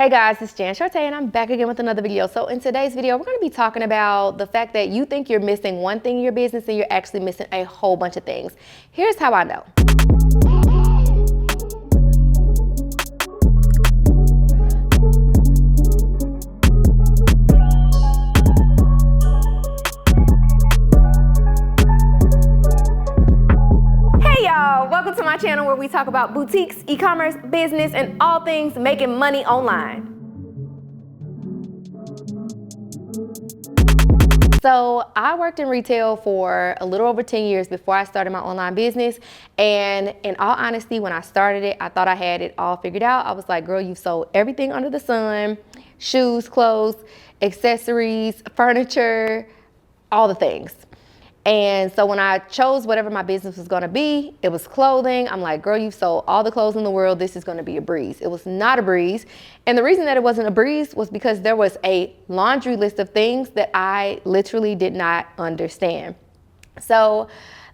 Hey guys, it's Jan Sharte and I'm back again with another video. So in today's video, we're going to be talking about the fact that you think you're missing one thing in your business and you're actually missing a whole bunch of things. Here's how I know. Welcome to my channel where we talk about boutiques, e-commerce, business, and all things making money online. So I worked in retail for a little over 10 years before I started my online business. And in all honesty, when I started it, I thought I had it all figured out. I was like, girl, you've sold everything under the sun, shoes, clothes, accessories, furniture, all the things. And so when I chose whatever my business was going to be, it was clothing. I'm like, girl, you've sold all the clothes in the world. This is going to be a breeze. It was not a breeze. And the reason that it wasn't a breeze was because there was a laundry list of things that I literally did not understand. So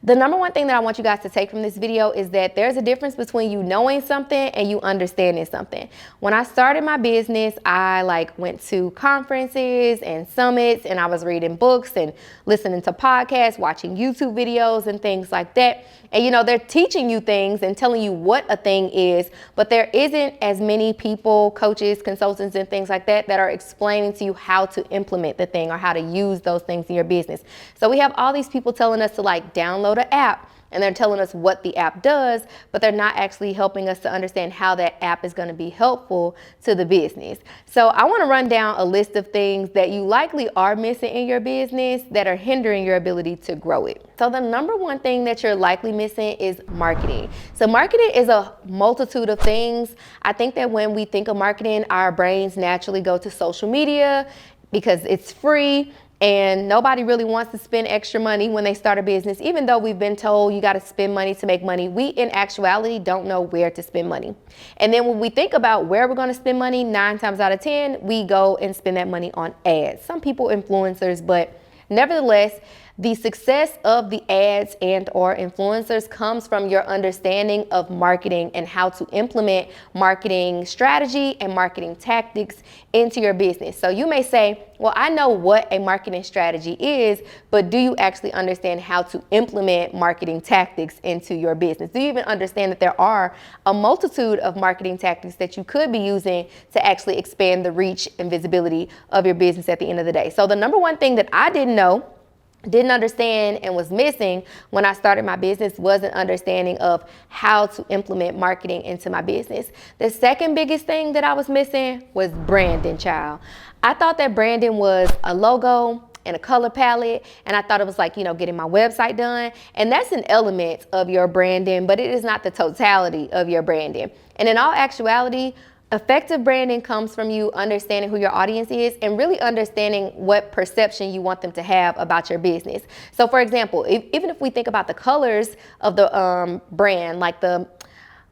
the number one thing that I want you guys to take from this video is that there's a difference between you knowing something and you understanding something. When I started my business, I went to conferences and summits and I was reading books and listening to podcasts, watching YouTube videos and things like that. And you know, they're teaching you things and telling you what a thing is, but there isn't as many people, coaches, consultants, and things like that that are explaining to you how to implement the thing or how to use those things in your business. So we have all these people telling us to download an app, and they're telling us what the app does, but they're not actually helping us to understand how that app is going to be helpful to the business. So I want to run down a list of things that you likely are missing in your business that are hindering your ability to grow it. So the number one thing that you're likely missing is marketing. So marketing is a multitude of things. I think that when we think of marketing, our brains naturally go to social media because it's free. And nobody really wants to spend extra money when they start a business. Even though we've been told you got to spend money to make money, we in actuality don't know where to spend money. And then when we think about where we're going to spend money, 9 times out of 10, we go and spend that money on ads. Some people influencers, but nevertheless, the success of the ads and or influencers comes from your understanding of marketing and how to implement marketing strategy and marketing tactics into your business. So you may say, well, I know what a marketing strategy is, but do you actually understand how to implement marketing tactics into your business? Do you even understand that there are a multitude of marketing tactics that you could be using to actually expand the reach and visibility of your business at the end of the day? So the number one thing that I didn't understand and was missing when I started my business was an understanding of how to implement marketing into my business. The second biggest thing that I was missing was branding, child. I thought that branding was a logo and a color palette, and I thought it was getting my website done, and that's an element of your branding, but it is not the totality of your branding. And in all actuality, effective branding comes from you understanding who your audience is and really understanding what perception you want them to have about your business. So for example, even if we think about the colors of the brand, like the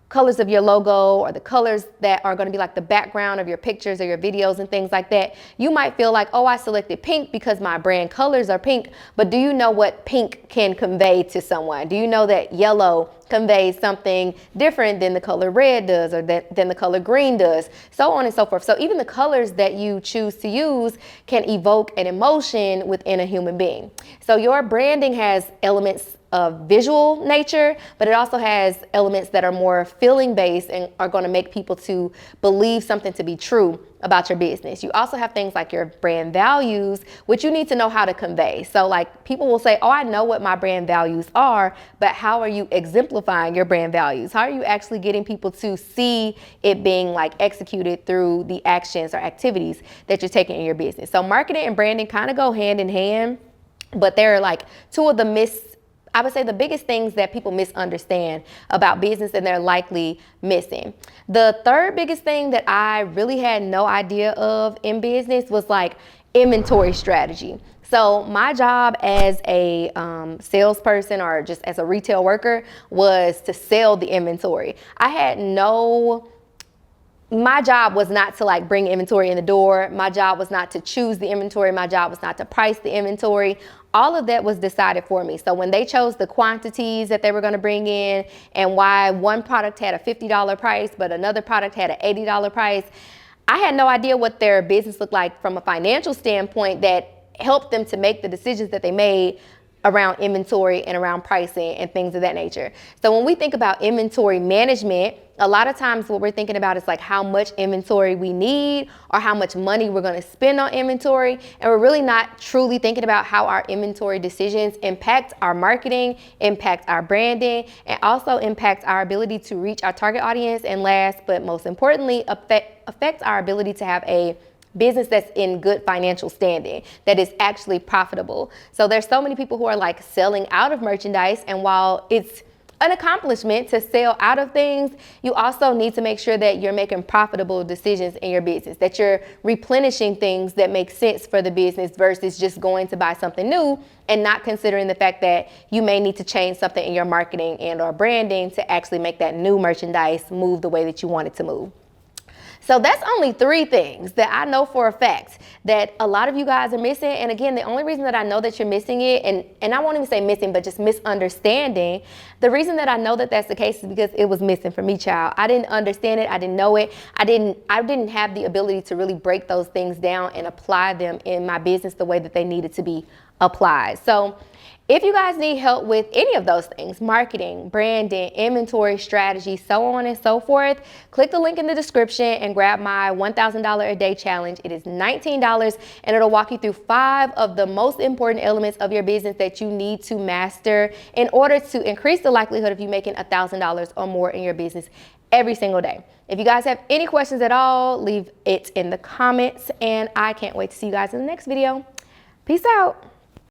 colors of your logo or the colors that are going to be like the background of your pictures or your videos and things like that, you might feel like, oh, I selected pink because my brand colors are pink. But do you know what pink can convey to someone? Do you know that yellow conveys something different than the color red does or than the color green does, so on and so forth? So even the colors that you choose to use can evoke an emotion within a human being. So your branding has elements of visual nature, but it also has elements that are more feeling based and are going to make people to believe something to be true about your business. You also have things like your brand values, which you need to know how to convey. So people will say, oh, I know what my brand values are, but how are you exemplifying your brand values? How are you actually getting people to see it being executed through the actions or activities that you're taking in your business? So marketing and branding kind of go hand in hand, but they're two of the I would say the biggest things that people misunderstand about business and they're likely missing. The third biggest thing that I really had no idea of in business was inventory strategy. So my job as a salesperson or just as a retail worker was to sell the inventory. My job was not to bring inventory in the door. My job was not to choose the inventory. My job was not to price the inventory. All of that was decided for me. So when they chose the quantities that they were going to bring in and why one product had a $50 price, but another product had an $80 price, I had no idea what their business looked like from a financial standpoint that helped them to make the decisions that they made around inventory and around pricing and things of that nature. So when we think about inventory management, a lot of times what we're thinking about is like how much inventory we need or how much money we're going to spend on inventory. And we're really not truly thinking about how our inventory decisions impact our marketing, impact our branding, and also impact our ability to reach our target audience. And last but most importantly, affect our ability to have a business that's in good financial standing, that is actually profitable. So there's so many people who are like selling out of merchandise, and while it's an accomplishment to sell out of things, you also need to make sure that you're making profitable decisions in your business, that you're replenishing things that make sense for the business versus just going to buy something new and not considering the fact that you may need to change something in your marketing and or branding to actually make that new merchandise move the way that you want it to move. So that's only 3 things that I know for a fact that a lot of you guys are missing. And again, the only reason that I know that you're missing it, and I won't even say missing, but just misunderstanding, the reason that I know that that's the case is because it was missing for me, child. I didn't understand it. I didn't know it. I didn't have the ability to really break those things down and apply them in my business the way that they needed to be applied. So if you guys need help with any of those things, marketing, branding, inventory strategy, so on and so forth, click the link in the description and grab my $1,000 a day challenge. It is $19 and it'll walk you through 5 of the most important elements of your business that you need to master in order to increase the likelihood of you making $1,000 or more in your business every single day. If you guys have any questions at all, leave it in the comments, and I can't wait to see you guys in the next video. Peace out.